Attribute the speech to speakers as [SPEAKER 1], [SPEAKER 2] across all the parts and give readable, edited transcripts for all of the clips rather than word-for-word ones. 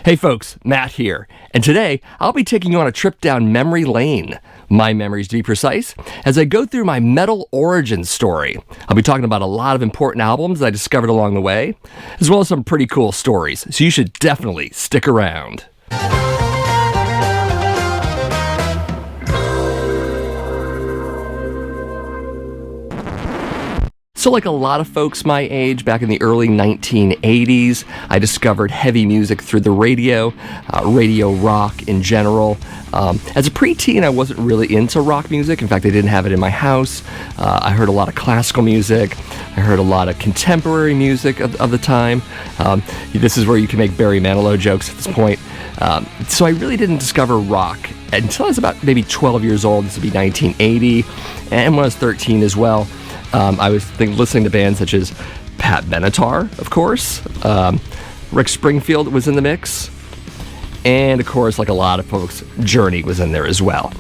[SPEAKER 1] Hey folks, Matt here, and today I'll be taking you on a trip down memory lane, my memories to be precise, as I go through my metal origin story. I'll be talking about a lot of important albums that I discovered along the way, as well as some pretty cool stories, so you should definitely stick around. So like a lot of folks my age, back in the early 1980s, I discovered heavy music through the radio rock in general. As a preteen, I wasn't really into rock music. In fact, I didn't have it in my house. I heard a lot of classical music. I heard a lot of contemporary music of the time. This is where you can make Barry Manilow jokes at this point. So I really didn't discover rock until I was about maybe 12 years old. This would be 1980, and when I was 13 as well. I was listening to bands such as Pat Benatar, of course. Rick Springfield was in the mix. And, of course, like a lot of folks, Journey was in there as well.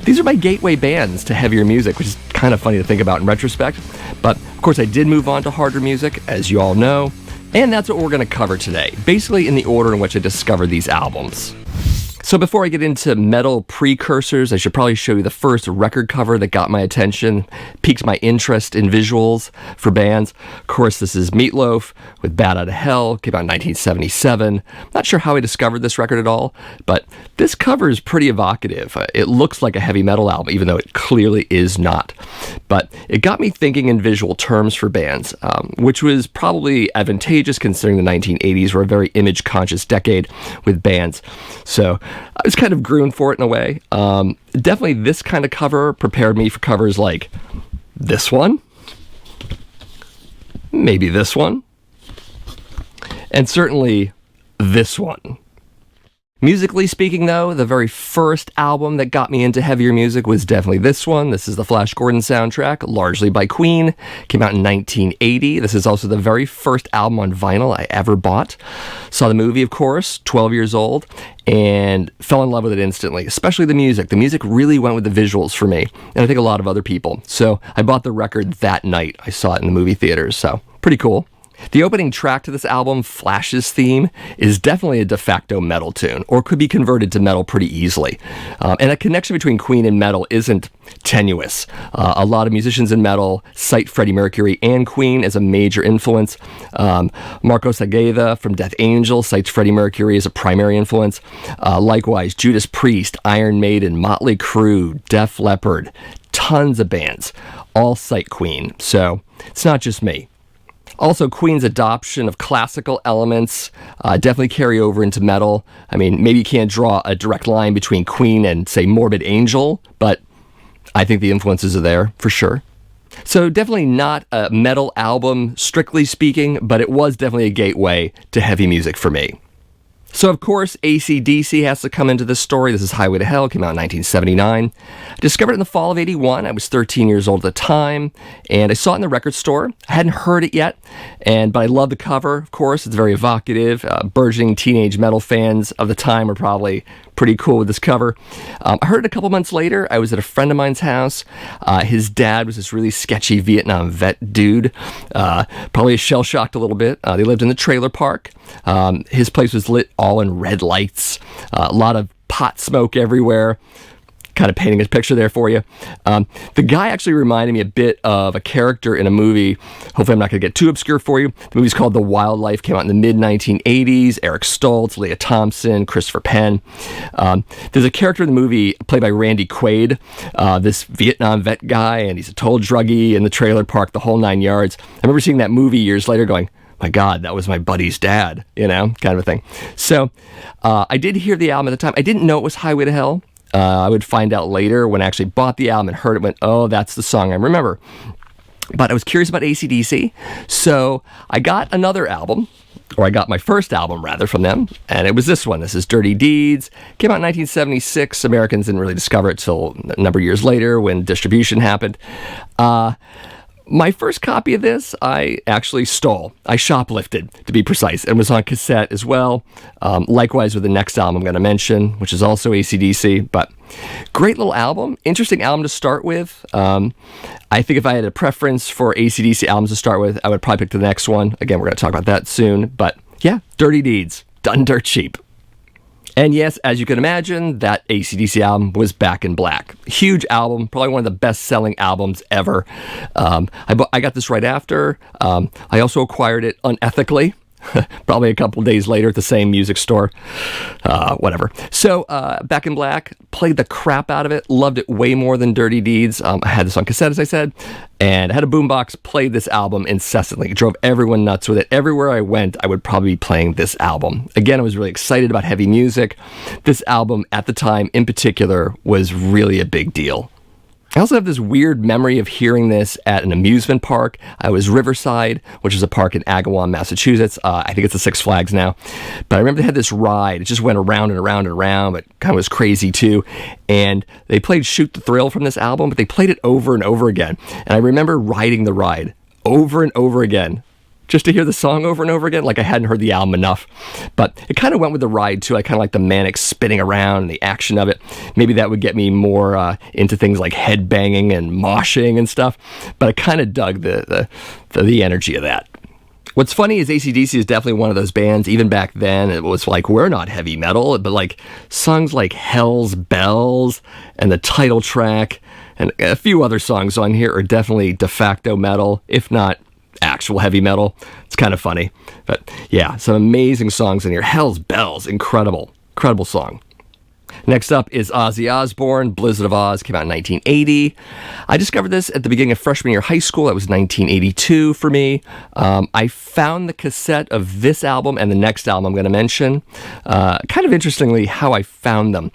[SPEAKER 1] These are my gateway bands to heavier music, which is kind of funny to think about in retrospect. But, of course, I did move on to harder music, as you all know. And that's what we're going to cover today, basically in the order in which I discovered these albums. So before I get into metal precursors, I should probably show you the first record cover that got my attention, piqued my interest in visuals for bands. Of course, this is Meatloaf with Bat Out of Hell, came out in 1977. Not sure how I discovered this record at all, but this cover is pretty evocative. It looks like a heavy metal album, even though it clearly is not. But it got me thinking in visual terms for bands, which was probably advantageous considering the 1980s were a very image-conscious decade with bands. So I was kind of groomed for it in a way. Definitely this kind of cover prepared me for covers like this one, maybe this one, and certainly this one. Musically speaking, though, the very first album that got me into heavier music was definitely this one. This is the Flash Gordon soundtrack, largely by Queen. Came out in 1980. This is also the very first album on vinyl I ever bought. Saw the movie, of course, 12 years old, and fell in love with it instantly, especially the music. The music really went with the visuals for me, and I think a lot of other people. So I bought the record that night. I saw it in the movie theaters, so pretty cool. The opening track to this album, Flash's theme, is definitely a de facto metal tune, or could be converted to metal pretty easily. And a connection between Queen and metal isn't tenuous. A lot of musicians in metal cite Freddie Mercury and Queen as a major influence. Marco Sageda from Death Angel cites Freddie Mercury as a primary influence. Likewise, Judas Priest, Iron Maiden, Motley Crue, Def Leppard, tons of bands all cite Queen. So it's not just me. Also, Queen's adoption of classical elements definitely carry over into metal. I mean, maybe you can't draw a direct line between Queen and, say, Morbid Angel, but I think the influences are there, for sure. So definitely not a metal album, strictly speaking, but it was definitely a gateway to heavy music for me. So, of course, AC/DC has to come into this story. This is Highway to Hell, came out in 1979. I discovered it in the fall of 81. I was 13 years old at the time, and I saw it in the record store. I hadn't heard it yet, but I love the cover, of course. It's very evocative. Burgeoning teenage metal fans of the time are probably pretty cool with this cover. I heard it a couple months later. I was at a friend of mine's house. His dad was this really sketchy Vietnam vet dude, probably shell-shocked a little bit. They lived in the trailer park. His place was lit all in red lights, a lot of pot smoke everywhere. Kind of painting a picture there for you. The guy actually reminded me a bit of a character in a movie. Hopefully I'm not going to get too obscure for you. The movie's called The Wildlife, came out in the mid-1980s. Eric Stoltz, Leah Thompson, Christopher Penn. There's a character in the movie played by Randy Quaid, this Vietnam vet guy, and he's a total druggie in the trailer park, the whole 9 yards. I remember seeing that movie years later going, my God, that was my buddy's dad, kind of a thing. So I did hear the album at the time. I didn't know it was Highway to Hell. I would find out later when I actually bought the album and heard it, went, oh, that's the song I remember. But I was curious about AC/DC, so I got another album, or I got my first album, rather, from them, and it was this one. This is Dirty Deeds. Came out in 1976. Americans didn't really discover it till a number of years later when distribution happened. My first copy of this, I actually stole. I shoplifted, to be precise, and was on cassette as well. Likewise with the next album I'm going to mention, which is also AC/DC, but great little album. Interesting album to start with. I think if I had a preference for AC/DC albums to start with, I would probably pick the next one. Again, we're going to talk about that soon, but yeah, Dirty Deeds. done dirt cheap. And yes, as you can imagine, that AC/DC album was Back in Black. Huge album, probably one of the best-selling albums ever. I got this right after. I also acquired it unethically, probably a couple days later at the same music store. Whatever. So, Back in Black, played the crap out of it, loved it way more than Dirty Deeds. I had this on cassette, as I said, and I had a boombox, played this album incessantly. It drove everyone nuts with it. Everywhere I went, I would probably be playing this album. Again, I was really excited about heavy music. This album, at the time, in particular, was really a big deal. I also have this weird memory of hearing this at an amusement park. I was Riverside, which is a park in Agawam, Massachusetts. I think it's a Six Flags now. But I remember they had this ride. It just went around and around and around, but kind of was crazy too. And they played Shoot the Thrill from this album, but they played it over and over again. And I remember riding the ride over and over again, just to hear the song over and over again, like I hadn't heard the album enough. But it kind of went with the ride, too. I kind of like the manic spinning around and the action of it. Maybe that would get me more into things like headbanging and moshing and stuff. But I kind of dug the energy of that. What's funny is AC/DC is definitely one of those bands, even back then, it was like, we're not heavy metal, but like songs like Hell's Bells and the title track and a few other songs on here are definitely de facto metal, if not actual heavy metal. It's kind of funny. But yeah, some amazing songs in here. Hell's Bells, incredible song. Next up is Ozzy Osbourne, Blizzard of Oz, came out in 1980. I discovered this at the beginning of freshman year of high school. That was 1982 for me. I found the cassette of this album and the next album I'm going to mention. Kind of interestingly, how I found them.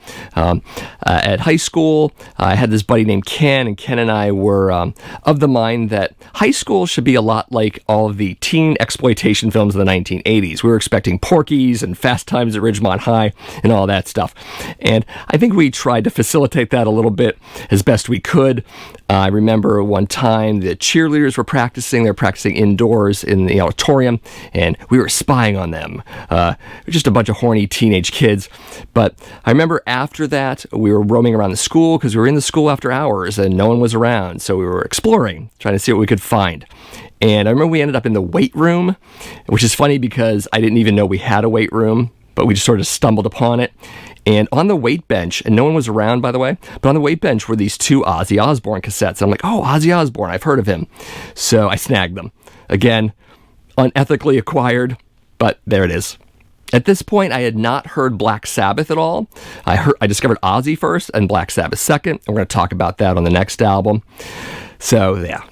[SPEAKER 1] At high school, I had this buddy named Ken, and Ken and I were of the mind that high school should be a lot like all of the teen exploitation films of the 1980s. We were expecting Porky's and Fast Times at Ridgemont High and all that stuff. And I think we tried to facilitate that a little bit as best we could. I remember one time the cheerleaders were practicing. They were practicing indoors in the auditorium, and we were spying on them. Just a bunch of horny teenage kids. But I remember after that, we were roaming around the school because we were in the school after hours and no one was around. So we were exploring, trying to see what we could find. And I remember we ended up in the weight room, which is funny because I didn't even know we had a weight room, but we just sort of stumbled upon it. And on the weight bench, and no one was around, by the way, but on the weight bench were these two Ozzy Osbourne cassettes. I'm like, oh, Ozzy Osbourne, I've heard of him. So I snagged them. Again, unethically acquired, but there it is. At this point, I had not heard Black Sabbath at all. I discovered Ozzy first and Black Sabbath second. We're going to talk about that on the next album. So, yeah.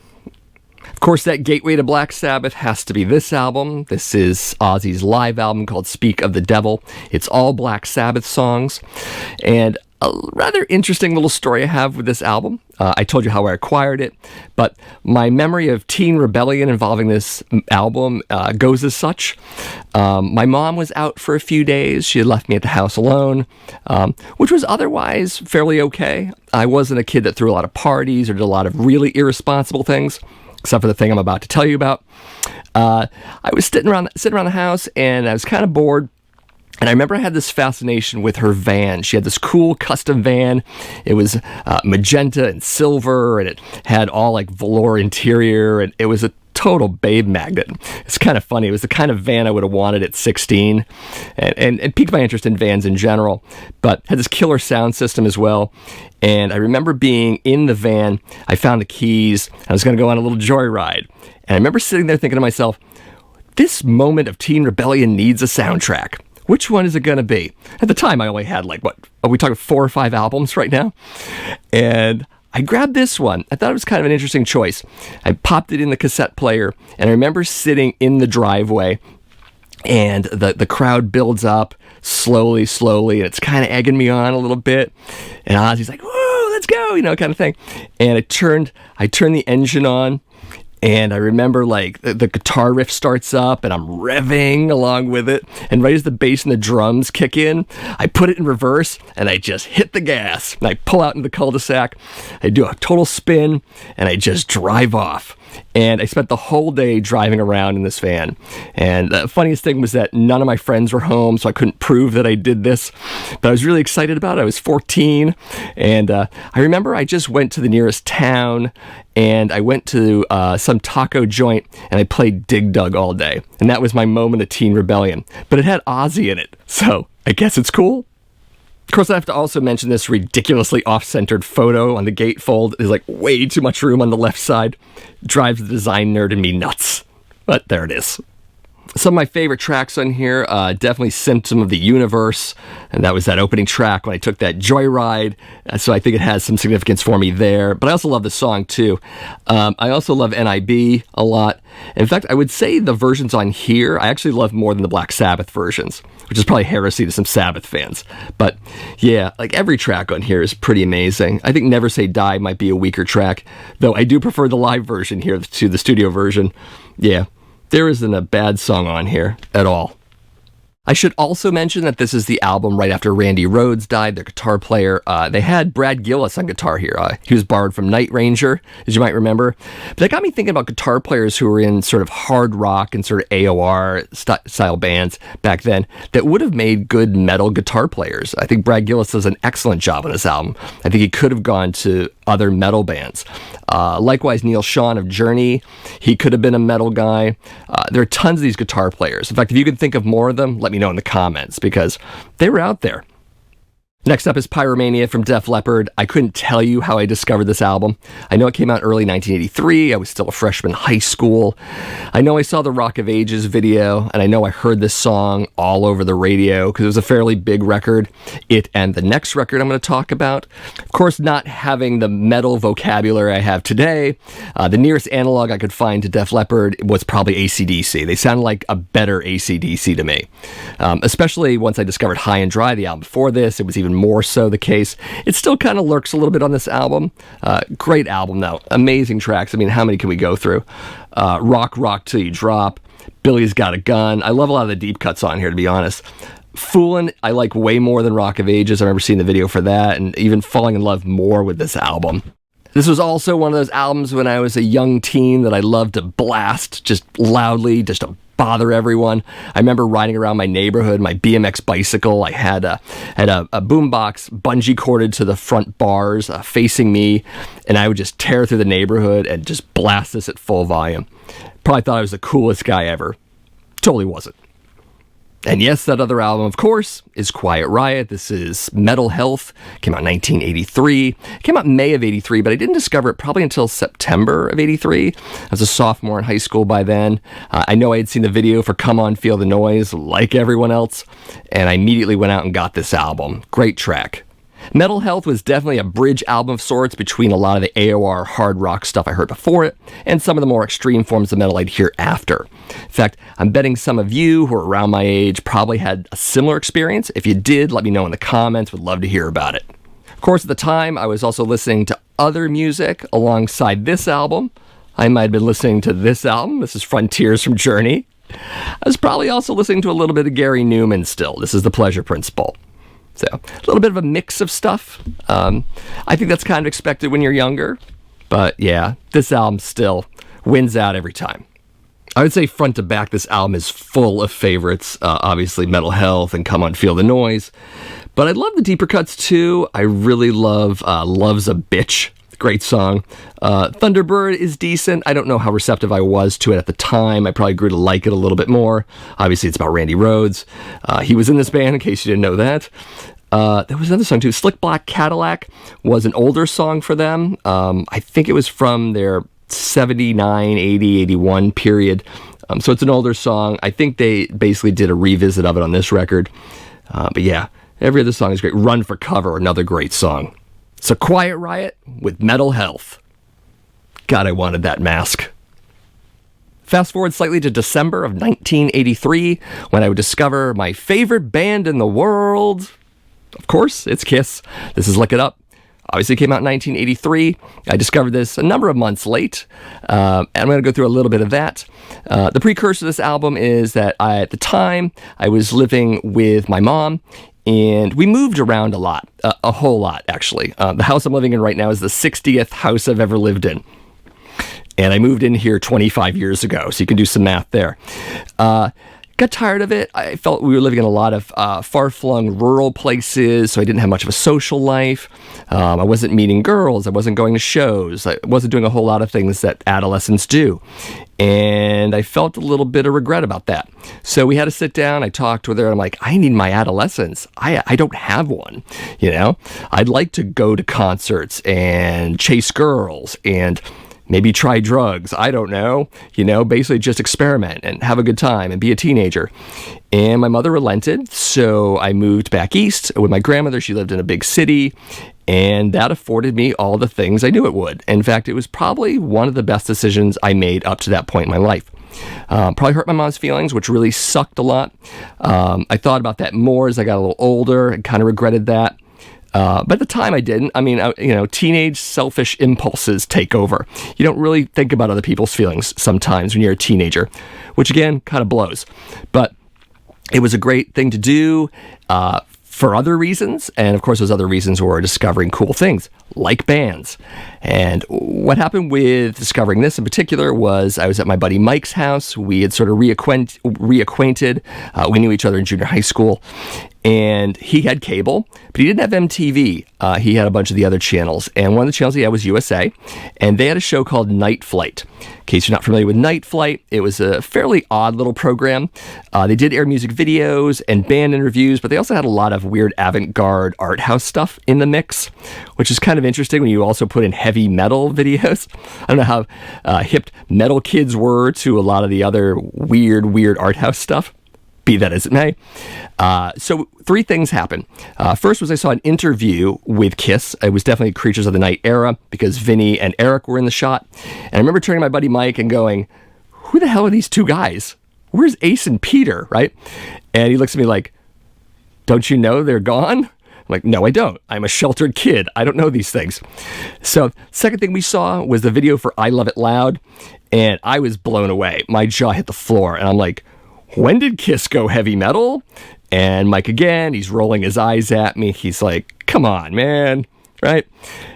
[SPEAKER 1] Of course, that gateway to Black Sabbath has to be this album. This is Ozzy's live album called Speak of the Devil. It's all Black Sabbath songs. And a rather interesting little story I have with this album. I told you how I acquired it, but my memory of teen rebellion involving this album goes as such. My mom was out for a few days. She had left me at the house alone, which was otherwise fairly okay. I wasn't a kid that threw a lot of parties or did a lot of really irresponsible things, except for the thing I'm about to tell you about. I was sitting around the house, and I was kind of bored. And I remember I had this fascination with her van. She had this cool custom van. It was magenta and silver, and it had all like velour interior, and it was a total babe magnet. It's kind of funny. It was the kind of van I would have wanted at 16, and piqued my interest in vans in general, but had this killer sound system as well. And I remember being in the van. I found the keys. I was going to go on a little joyride. And I remember sitting there thinking to myself, this moment of teen rebellion needs a soundtrack. Which one is it going to be? At the time, I only had are we talking 4 or 5 albums right now? And I grabbed this one. I thought it was kind of an interesting choice. I popped it in the cassette player, and I remember sitting in the driveway, and the crowd builds up slowly, and it's kind of egging me on a little bit. And Ozzy's like, whoa, let's go, kind of thing. And I turned the engine on, and I remember the guitar riff starts up and I'm revving along with it. And right as the bass and the drums kick in, I put it in reverse and I just hit the gas. And I pull out into the cul-de-sac. I do a total spin and I just drive off. and I spent the whole day driving around in this van. And the funniest thing was that none of my friends were home, so I couldn't prove that I did this, but I was really excited about it. I was 14, and I remember I just went to the nearest town, and I went to some taco joint, and I played Dig Dug all day, and that was my moment of teen rebellion. But it had Ozzy in it, so I guess it's cool. Of course, I have to also mention this ridiculously off-centered photo on the gatefold. There's like way too much room on the left side. Drives the design nerd in me nuts. But there it is. Some of my favorite tracks on here, definitely Symptom of the Universe, and that was that opening track when I took that joyride, so I think it has some significance for me there. But I also love the song too. I also love NIB a lot. In fact, I would say the versions on here I actually love more than the Black Sabbath versions, which is probably heresy to some Sabbath fans. But yeah, like every track on here is pretty amazing. I think Never Say Die might be a weaker track, though I do prefer the live version here to the studio version. Yeah. There isn't a bad song on here at all. I should also mention that this is the album right after Randy Rhoads died, their guitar player. They had Brad Gillis on guitar here. He was borrowed from Night Ranger, as you might remember. But that got me thinking about guitar players who were in sort of hard rock and sort of AOR style bands back then that would have made good metal guitar players. I think Brad Gillis does an excellent job on this album. I think he could have gone to other metal bands. Likewise, Neil Schon of Journey, he could have been a metal guy. There are tons of these guitar players. In fact, if you can think of more of them, let me know in the comments, because they were out there. Next up is Pyromania from Def Leppard. I couldn't tell you how I discovered this album. I know it came out early 1983. I was still a freshman in high school. I know I saw the Rock of Ages video, and I know I heard this song all over the radio because it was a fairly big record. It and the next record I'm going to talk about. Of course, not having the metal vocabulary I have today, the nearest analog I could find to Def Leppard was probably AC/DC. They sounded like a better AC/DC to me. Especially once I discovered High and Dry, the album before this, it was even more so the case. It still kind of lurks a little bit on this album. Great album, though. Amazing tracks. I mean, how many can we go through? Rock Till You Drop, Billy's Got a Gun. I love a lot of the deep cuts on here, to be honest. Foolin' I like way more than Rock of Ages. I remember seeing the video for that, and even falling in love more with this album. This was also one of those albums when I was a young teen that I loved to blast just loudly, just to bother everyone. I remember riding around my neighborhood, my BMX bicycle. I had a boombox bungee corded to the front bars facing me, and I would just tear through the neighborhood and just blast this at full volume. Probably thought I was the coolest guy ever. Totally wasn't. And yes, that other album, of course, is Quiet Riot. This is Metal Health. Came out in 1983. It came out in May of 83, but I didn't discover it probably until September of 83. I was a sophomore in high school by then. I know I had seen the video for Come On, Feel the Noise, like everyone else, and I immediately went out and got this album. Great track. Metal Health was definitely a bridge album of sorts between a lot of the AOR hard rock stuff I heard before it and some of the more extreme forms of metal I'd hear after. In fact, I'm betting some of you who are around my age probably had a similar experience. If you did, let me know in the comments. Would love to hear about it. Of course, at the time, I was also listening to other music alongside this album. I might have been listening to this album. This is Frontiers from Journey. I was probably also listening to a little bit of Gary Newman still. This is The Pleasure Principle. So, a little bit of a mix of stuff. I think that's kind of expected when you're younger. But yeah, this album still wins out every time. I would say front to back, this album is full of favorites. Obviously, Metal Health and Come On, Feel the Noise. But I love the deeper cuts too. I really love Love's a Bitch. Great song. Thunderbird is decent. I don't know how receptive I was to it at the time. I probably grew to like it a little bit more. Obviously, it's about Randy Rhoads. He was in this band, in case you didn't know that. There was another song, too. Slick Black Cadillac was an older song for them. I think it was from their 79, 80, 81 period. So it's an older song. I think they basically did a revisit of it on this record. But yeah, every other song is great. Run for Cover, another great song. So Quiet Riot with Metal Health. God, I wanted that mask. Fast forward slightly to December of 1983, when I would discover my favorite band in the world. Of course, it's Kiss. This is Lick It Up. Obviously, it came out in 1983. I discovered this a number of months late, and I'm going to go through a little bit of that. The precursor to this album is that at the time, I was living with my mom, and we moved around a lot, a whole lot, actually. The house I'm living in right now is the 60th house I've ever lived in. And I moved in here 25 years ago, so you can do some math there. Got tired of it. I felt we were living in a lot of far-flung rural places, so I didn't have much of a social life. I wasn't meeting girls. I wasn't going to shows. I wasn't doing a whole lot of things that adolescents do. And I felt a little bit of regret about that. So we had to sit down. I talked with her. I'm like, I need my adolescence. I don't have one. You know, I'd like to go to concerts and chase girls and maybe try drugs. I don't know. You know, basically just experiment and have a good time and be a teenager. And my mother relented. So I moved back east with my grandmother. She lived in a big city. And that afforded me all the things I knew it would. In fact, it was probably one of the best decisions I made up to that point in my life. Probably hurt my mom's feelings, which really sucked a lot. I thought about that more as I got a little older and kind of regretted that. But at the time I didn't. I mean, teenage selfish impulses take over. You don't really think about other people's feelings sometimes when you're a teenager, which again, kind of blows. But it was a great thing to do for other reasons. And of course, those other reasons were discovering cool things like bands. And what happened with discovering this in particular was I was at my buddy Mike's house. We had sort of reacquainted. We knew each other in junior high school. And he had cable, but he didn't have MTV. He had a bunch of the other channels. And one of the channels he had was USA. And they had a show called Night Flight. In case you're not familiar with Night Flight, it was a fairly odd little program. They did air music videos and band interviews, but they also had a lot of weird avant-garde art house stuff in the mix, which is kind of interesting when you also put in heavy metal videos. I don't know how hip metal kids were to a lot of the other weird art house stuff. Be that as it may. So three things happened. First was I saw an interview with Kiss. It was definitely Creatures of the Night era because Vinny and Eric were in the shot. And I remember turning to my buddy Mike and going, who the hell are these two guys? Where's Ace and Peter, right? And he looks at me like, don't you know they're gone? I'm like, no, I don't. I'm a sheltered kid. I don't know these things. So second thing we saw was the video for I Love It Loud. And I was blown away. My jaw hit the floor. And I'm like, when did Kiss go heavy metal? And Mike again, he's rolling his eyes at me. He's like, come on, man, right?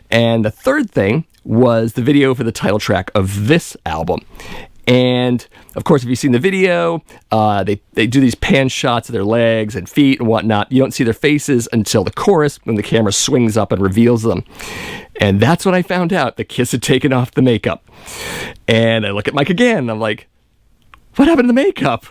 [SPEAKER 1] And the third thing was the video for the title track of this album. And of course, if you've seen the video, they do these pan shots of their legs and feet and whatnot. You don't see their faces until the chorus when the camera swings up and reveals them. And that's when I found out that Kiss had taken off the makeup. And I look at Mike again and I'm like, what happened to the makeup?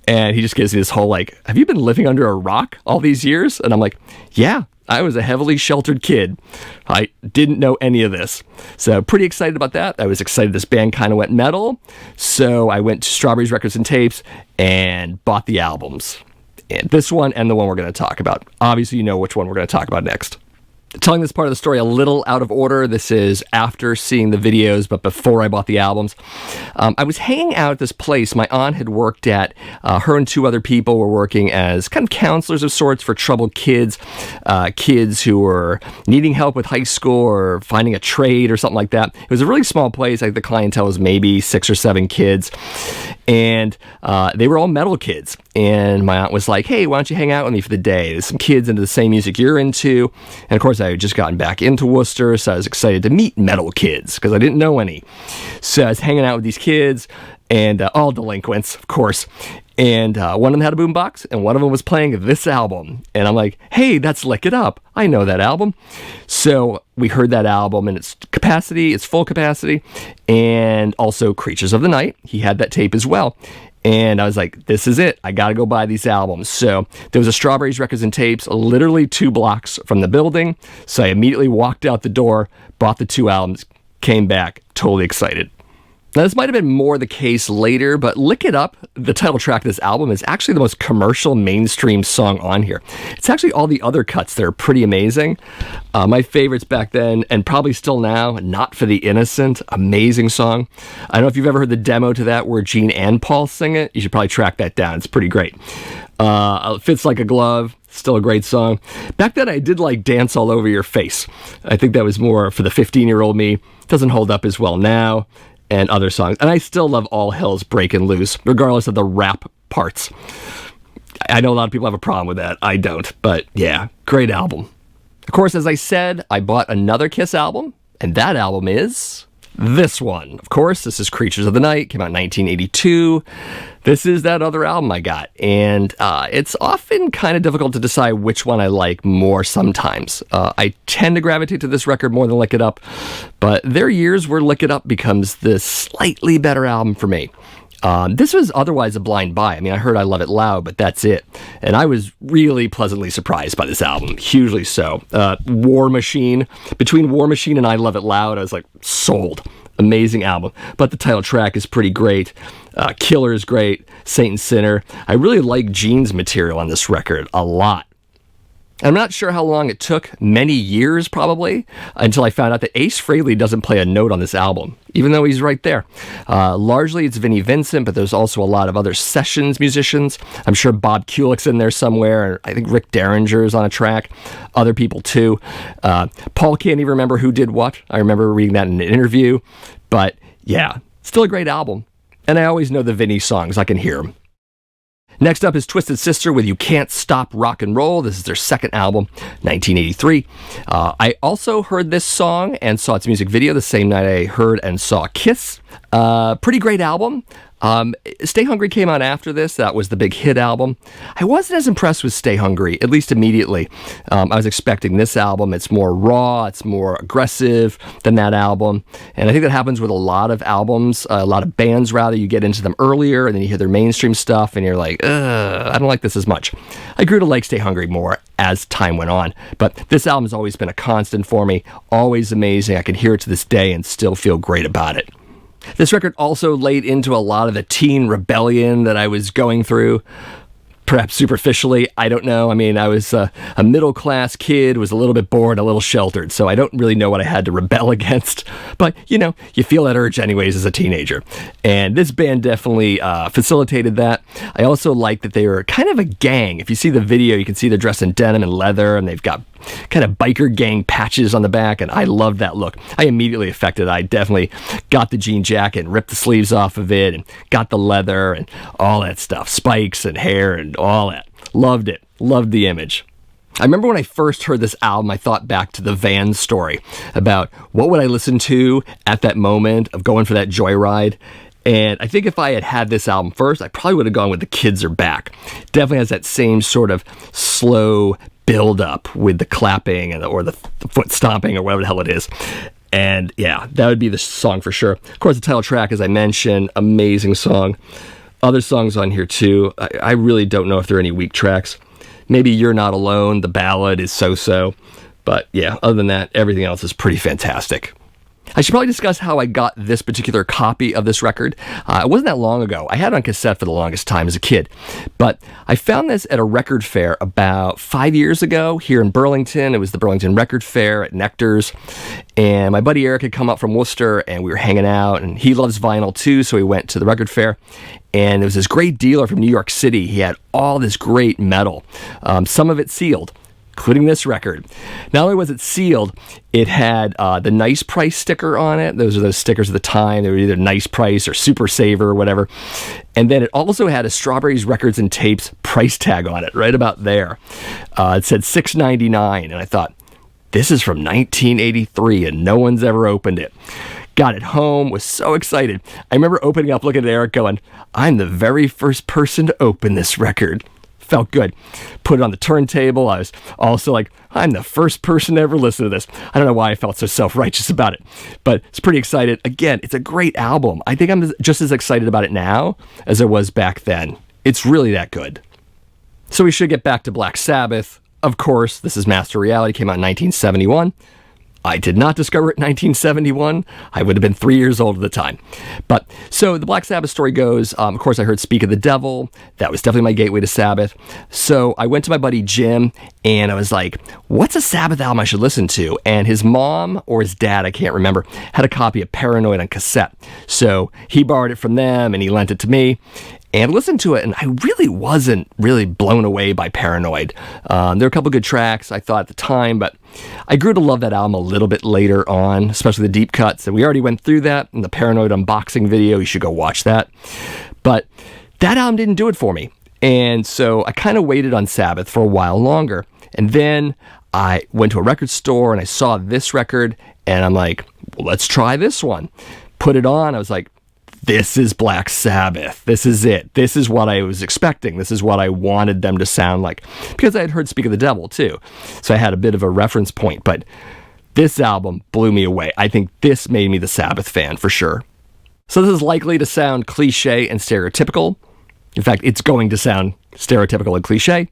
[SPEAKER 1] And he just gives me this whole like, have you been living under a rock all these years? And I'm like, yeah, I was a heavily sheltered kid. I didn't know any of this. So pretty excited about that. I was excited this band kind of went metal. So I went to Strawberries Records and Tapes and bought the albums. And this one and the one we're going to talk about. Obviously, you know which one we're going to talk about next. Telling this part of the story a little out of order. This is after seeing the videos, but before I bought the albums. I was hanging out at this place my aunt had worked at. Her and two other people were working as kind of counselors of sorts for troubled kids. Kids who were needing help with high school or finding a trade or something like that. It was a really small place. Like the clientele was maybe 6 or 7 kids. And they were all metal kids. And my aunt was like, hey, why don't you hang out with me for the day? There's some kids into the same music you're into. And of course, I had just gotten back into Worcester, so I was excited to meet metal kids because I didn't know any. So I was hanging out with these kids and all delinquents, of course. And one of them had a boombox and one of them was playing this album. And I'm like, hey, that's Lick It Up. I know that album. So we heard that album in its capacity, its full capacity, and also Creatures of the Night. He had that tape as well. And I was like, this is it. I got to go buy these albums. So there was a Strawberries Records and Tapes literally 2 blocks from the building. So I immediately walked out the door, bought the 2 albums, came back, totally excited. Now, this might have been more the case later, but Lick It Up, the title track of this album, is actually the most commercial mainstream song on here. It's actually all the other cuts that are pretty amazing. My favorites back then, and probably still now, Not for the Innocent, amazing song. I don't know if you've ever heard the demo to that where Gene and Paul sing it. You should probably track that down. It's pretty great. Fits Like a Glove, still a great song. Back then, I did like Dance All Over Your Face. I think that was more for the 15-year-old me. Doesn't hold up as well now. And other songs. And I still love All Hell's Breakin' Loose, regardless of the rap parts. I know a lot of people have a problem with that. I don't. But yeah, great album. Of course, as I said, I bought another Kiss album, and that album is this one. Of course, this is Creatures of the Night, came out in 1982. This is that other album I got, and it's often kind of difficult to decide which one I like more sometimes. I tend to gravitate to this record more than Lick It Up, but there are years where Lick It Up becomes the slightly better album for me. This was otherwise a blind buy. I mean, I heard I Love It Loud, but that's it. And I was really pleasantly surprised by this album, hugely so. War Machine, between War Machine and I Love It Loud, I was like, sold. Amazing album. But the title track is pretty great. Killer is great. Saint and Sinner. I really like Gene's material on this record a lot. I'm not sure how long it took, many years probably, until I found out that Ace Frehley doesn't play a note on this album, even though he's right there. Largely it's Vinnie Vincent, but there's also a lot of other sessions musicians. I'm sure Bob Kulick's in there somewhere. I think Rick Derringer's on a track. Other people too. Paul can't even remember who did what. I remember reading that in an interview. But yeah, still a great album. And I always know the Vinnie songs. I can hear them. Next up is Twisted Sister with You Can't Stop Rock and Roll. This is their second album, 1983. I also heard this song and saw its music video the same night I heard and saw Kiss. Pretty great album. Stay Hungry came out after this. That was the big hit album. I wasn't as impressed with Stay Hungry, at least immediately. I was expecting this album. It's more raw, it's more aggressive than that album. And I think that happens with a lot of albums, a lot of bands rather. You get into them earlier and then you hear their mainstream stuff and you're like, I don't like this as much. I grew to like Stay Hungry more as time went on. But this album has always been a constant for me, always amazing. I can hear it to this day and still feel great about it. This record also laid into a lot of the teen rebellion that I was going through. Perhaps superficially, I don't know. I mean, I was a middle-class kid, was a little bit bored, a little sheltered, so I don't really know what I had to rebel against. But, you know, you feel that urge anyways as a teenager. And this band definitely facilitated that. I also like that they were kind of a gang. If you see the video, you can see they're dressed in denim and leather, and they've got kind of biker gang patches on the back, and I loved that look. I immediately affected it. I definitely got the jean jacket and ripped the sleeves off of it and got the leather and all that stuff, spikes and hair and all that. Loved it. Loved the image. I remember when I first heard this album, I thought back to the van story about what would I listen to at that moment of going for that joyride. And I think if I had had this album first, I probably would have gone with The Kids Are Back. Definitely has that same sort of slow build up with the clapping or the foot stomping or whatever the hell it is. And yeah, that would be the song for sure. Of course, the title track, as I mentioned, amazing song. Other songs on here too. I really don't know if there are any weak tracks. Maybe You're Not Alone, the ballad is so-so. But yeah, other than that, everything else is pretty fantastic. I should probably discuss how I got this particular copy of this record. It wasn't that long ago. I had it on cassette for the longest time as a kid. But I found this at a record fair about 5 years ago here in Burlington. It was the Burlington Record Fair at Nectar's. And my buddy Eric had come up from Worcester and we were hanging out. And he loves vinyl too, so we went to the record fair. And there was this great dealer from New York City. He had all this great metal, some of it sealed, including this record. Not only was it sealed, it had the Nice Price sticker on it. Those are those stickers at the time. They were either Nice Price or Super Saver or whatever. And then it also had a Strawberries Records and Tapes price tag on it, right about there. It said $6.99, and I thought, this is from 1983, and no one's ever opened it. Got it home, was so excited. I remember opening up, looking at Eric going, I'm the very first person to open this record. Felt good. Put it on the turntable. I was also like, I'm the first person to ever listen to this. I don't know why I felt so self-righteous about it, but it's pretty excited. Again, it's a great album. I think I'm just as excited about it now as I was back then. It's really that good. So we should get back to Black Sabbath. Of course, this is Master Reality, came out in 1971. I did not discover it in 1971. I would have been 3 years old at the time. But so the Black Sabbath story goes, of course, I heard Speak of the Devil. That was definitely my gateway to Sabbath. So I went to my buddy Jim and I was like, what's a Sabbath album I should listen to? And his mom or his dad, I can't remember, had a copy of Paranoid on cassette. So he borrowed it from them and he lent it to me. And listened to it, and I really wasn't really blown away by Paranoid. There were a couple good tracks, I thought, at the time, but I grew to love that album a little bit later on, especially the deep cuts, and we already went through that in the Paranoid unboxing video. You should go watch that. But that album didn't do it for me, and so I kind of waited on Sabbath for a while longer, and then I went to a record store, and I saw this record, and I'm like, well, let's try this one. Put it on. I was like, this is Black Sabbath. This is it. This is what I was expecting. This is what I wanted them to sound like. Because I had heard Speak of the Devil, too. So I had a bit of a reference point. But this album blew me away. I think this made me the Sabbath fan, for sure. So this is likely to sound cliche and stereotypical. In fact, it's going to sound stereotypical and cliche.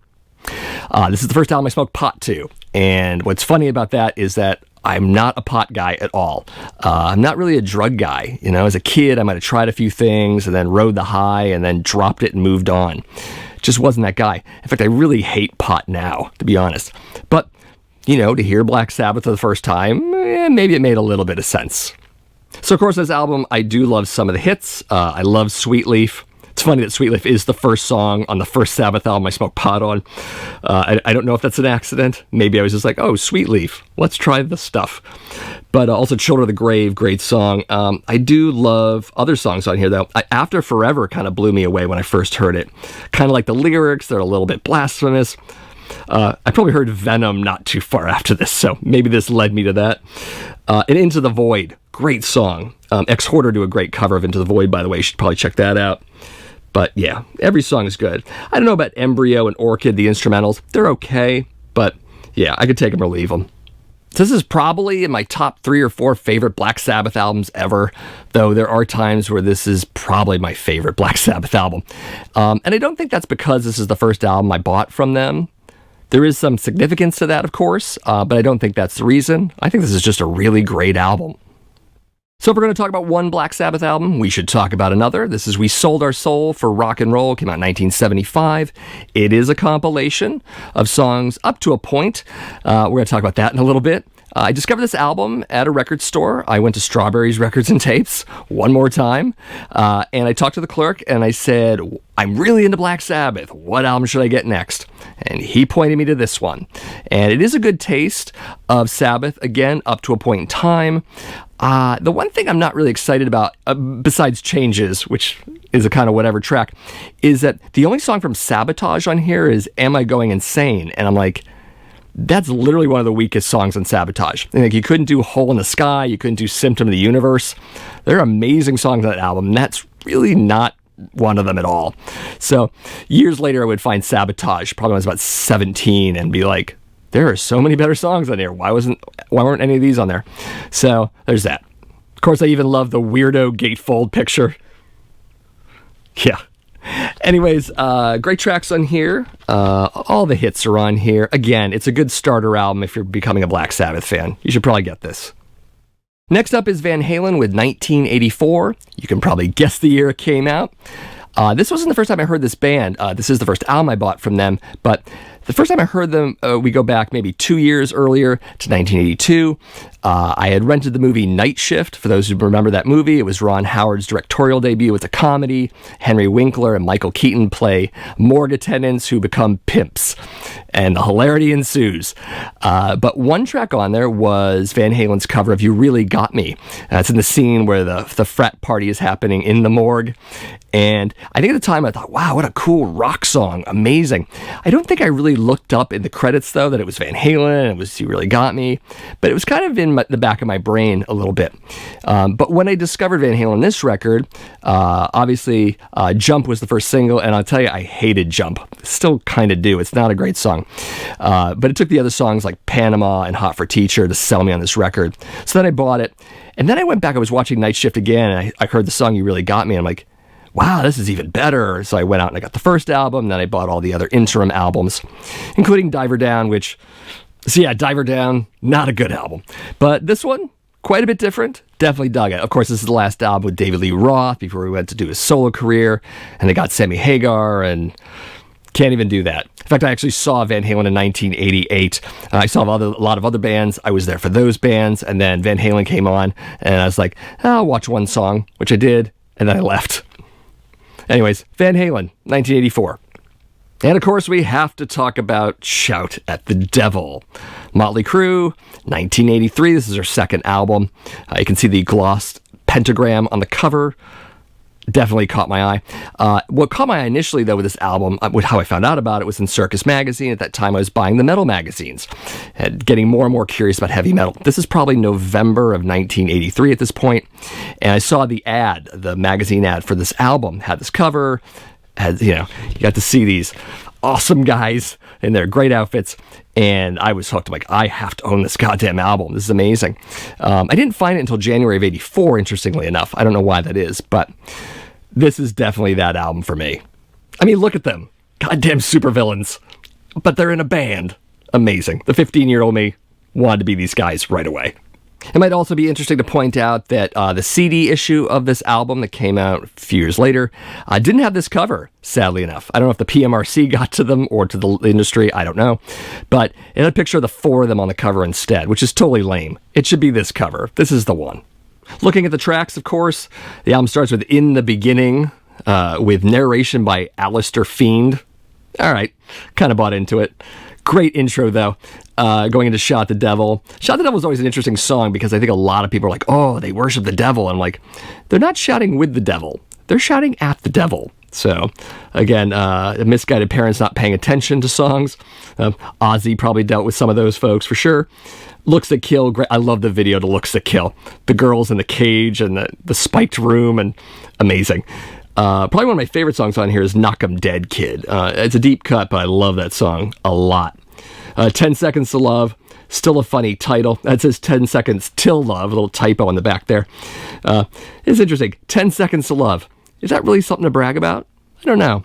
[SPEAKER 1] This is the first album I smoked pot to. And what's funny about that is that I'm not a pot guy at all. I'm not really a drug guy. You know, as a kid, I might have tried a few things and then rode the high and then dropped it and moved on. Just wasn't that guy. In fact, I really hate pot now, to be honest. But, you know, to hear Black Sabbath for the first time, maybe it made a little bit of sense. So, of course, this album, I do love some of the hits. I love Sweet Leaf. It's funny that Sweet Leaf is the first song on the first Sabbath album I smoked pot on. I don't know if that's an accident. Maybe I was just like, oh, Sweet Leaf, let's try this stuff. But also Children of the Grave, great song. I do love other songs on here, though. After Forever kind of blew me away when I first heard it. Kind of like the lyrics, they're a little bit blasphemous. I probably heard Venom not too far after this, so maybe this led me to that. And Into the Void, great song. Ex-Hoarder do a great cover of Into the Void, by the way. You should probably check that out. But yeah, every song is good. I don't know about Embryo and Orchid, the instrumentals. They're okay, but yeah, I could take them or leave them. So this is probably in my top 3 or 4 favorite Black Sabbath albums ever, though there are times where this is probably my favorite Black Sabbath album. And I don't think that's because this is the first album I bought from them. There is some significance to that, of course, but I don't think that's the reason. I think this is just a really great album. So if we're going to talk about one Black Sabbath album, we should talk about another. This is We Sold Our Soul for Rock and Roll. It came out in 1975. It is a compilation of songs up to a point. We're going to talk about that in a little bit. I discovered this album at a record store. I went to Strawberries Records and Tapes one more time, and I talked to the clerk, and I said, I'm really into Black Sabbath. What album should I get next? And he pointed me to this one. And it is a good taste of Sabbath, again, up to a point in time. The one thing I'm not really excited about, besides Changes, which is a kind of whatever track, is that the only song from Sabotage on here is Am I Going Insane? And I'm like, that's literally one of the weakest songs on Sabotage. Like, you couldn't do Hole in the Sky, you couldn't do Symptom of the Universe. They're amazing songs on that album, and that's really not one of them at all. So years later, I would find Sabotage, probably when I was about 17, and be like, there are so many better songs on here. Why weren't any of these on there? So there's that. Of course, I even love the weirdo gatefold picture. Yeah. Anyways, great tracks on here. All the hits are on here. Again, it's a good starter album if you're becoming a Black Sabbath fan. You should probably get this. Next up is Van Halen with 1984. You can probably guess the year it came out. This wasn't the first time I heard this band. This is the first album I bought from them, but the first time I heard them, we go back maybe 2 years earlier to 1982. I had rented the movie Night Shift. For those who remember that movie, it was Ron Howard's directorial debut. It's a comedy. Henry Winkler and Michael Keaton play morgue attendants who become pimps, and the hilarity ensues. But one track on there was Van Halen's cover of You Really Got Me. It's in the scene where the frat party is happening in the morgue. And I think at the time I thought, wow, what a cool rock song. Amazing. I don't think I really looked up in the credits, though, that it was Van Halen and it was You Really Got Me. But it was kind of in the back of my brain a little bit. But when I discovered Van Halen this record, obviously Jump was the first single. And I'll tell you, I hated Jump. Still kind of do. It's not a great song. But it took the other songs like Panama and Hot for Teacher to sell me on this record. So then I bought it. And then I went back. I was watching Night Shift again. And I heard the song You Really Got Me. And I'm like, wow, this is even better. So I went out and I got the first album, then I bought all the other interim albums, including Diver Down, Diver Down, not a good album. But this one, quite a bit different. Definitely dug it. Of course, this is the last album with David Lee Roth before he went to do his solo career, and they got Sammy Hagar, and can't even do that. In fact, I actually saw Van Halen in 1988. I saw a lot of other bands. I was there for those bands, and then Van Halen came on, and I was like, I'll watch one song, which I did, and then I left. Anyways, Van Halen, 1984. And of course, we have to talk about Shout at the Devil. Motley Crue, 1983. This is their second album. You can see the glossed pentagram on the cover. definitely caught my eye. What caught my eye initially, though, with this album, how I found out about it was in Circus Magazine. At that time, I was buying the metal magazines and getting more and more curious about heavy metal. This is probably November of 1983 at this point, and I saw the magazine ad for this album, had this cover, you got to see these awesome guys in their great outfits, and I was hooked. I'm like, I have to own this goddamn album. This is amazing. I didn't find it until January of 84, interestingly enough. I don't know why that is, but this is definitely that album for me. I mean, look at them. Goddamn supervillains. But they're in a band. Amazing. The 15-year-old me wanted to be these guys right away. It might also be interesting to point out that the CD issue of this album that came out a few years later didn't have this cover, sadly enough. I don't know if the PMRC got to them or to the industry, I don't know. But it had a picture of the four of them on the cover instead, which is totally lame. It should be this cover. This is the one. Looking at the tracks, of course, the album starts with In the Beginning, with narration by Alistair Fiend. All right, kind of bought into it. Great intro, though. Going into Shot the Devil. Shot the Devil is always an interesting song because I think a lot of people are like, oh, they worship the devil. And I'm like, they're not shouting with the devil. They're shouting at the devil. So, again, misguided parents not paying attention to songs. Ozzy probably dealt with some of those folks for sure. Looks That Kill. Great. I love the video to Looks That Kill. The girls in the cage and the spiked room, and amazing. Probably one of my favorite songs on here is Knock 'Em Dead Kid. It's a deep cut, but I love that song a lot. 10 Seconds to Love, still a funny title. That says 10 Seconds Till Love, a little typo on the back there. It's interesting. 10 Seconds to Love. Is that really something to brag about? I don't know.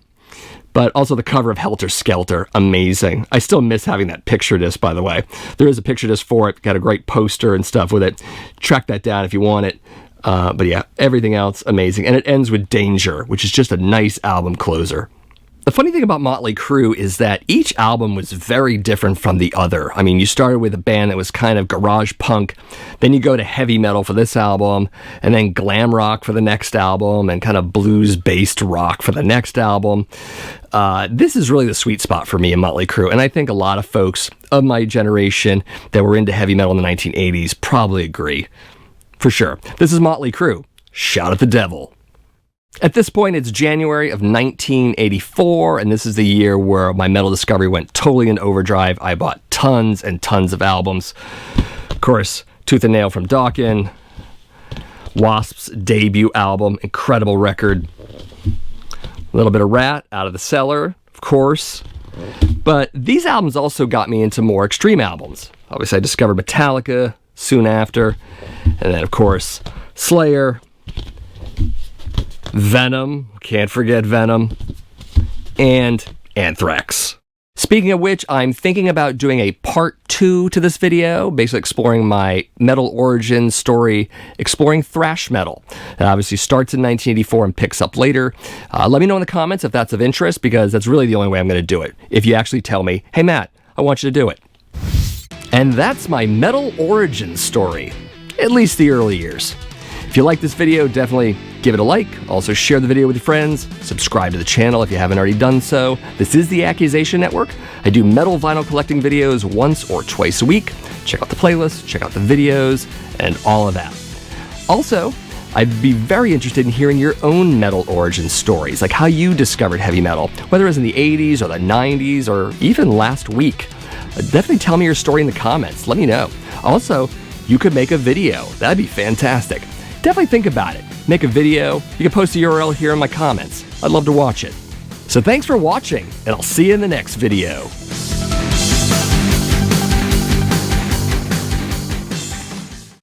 [SPEAKER 1] But also the cover of Helter Skelter, amazing. I still miss having that picture disc, by the way. There is a picture disc for it, got a great poster and stuff with it. Track that down if you want it. But yeah, everything else, amazing. And it ends with Danger, which is just a nice album closer. The funny thing about Motley Crue is that each album was very different from the other. I mean, you started with a band that was kind of garage punk, then you go to heavy metal for this album, and then glam rock for the next album, and kind of blues-based rock for the next album. This is really the sweet spot for me in Motley Crue, and I think a lot of folks of my generation that were into heavy metal in the 1980s probably agree. For sure. This is Motley Crue. Shout at the Devil. At this point, it's January of 1984, and this is the year where my metal discovery went totally in overdrive. I bought tons and tons of albums. Of course, Tooth and Nail from Dawkins, Wasp's debut album, incredible record. A little bit of Rat, Out of the Cellar, of course. But these albums also got me into more extreme albums. Obviously, I discovered Metallica soon after, and then, of course, Slayer, Venom, can't forget Venom, and Anthrax. Speaking of which, I'm thinking about doing a part 2 to this video, basically exploring my metal origin story, exploring thrash metal. It obviously starts in 1984 and picks up later. Let me know in the comments if that's of interest, because that's really the only way I'm going to do it. If you actually tell me, hey Matt, I want you to do it. And that's my metal origin story, at least the early years. If you like this video, definitely give it a like. Also share the video with your friends. Subscribe to the channel if you haven't already done so. This is the Accusation Network. I do metal vinyl collecting videos once or twice a week. Check out the playlist, check out the videos, and all of that. Also, I'd be very interested in hearing your own metal origin stories, like how you discovered heavy metal, whether it was in the 80s or the 90s or even last week. Definitely tell me your story in the comments. Let me know. Also, you could make a video. That'd be fantastic. Definitely think about it. Make a video. You can post the URL here in my comments. I'd love to watch it. So thanks for watching, and I'll see you in the next video.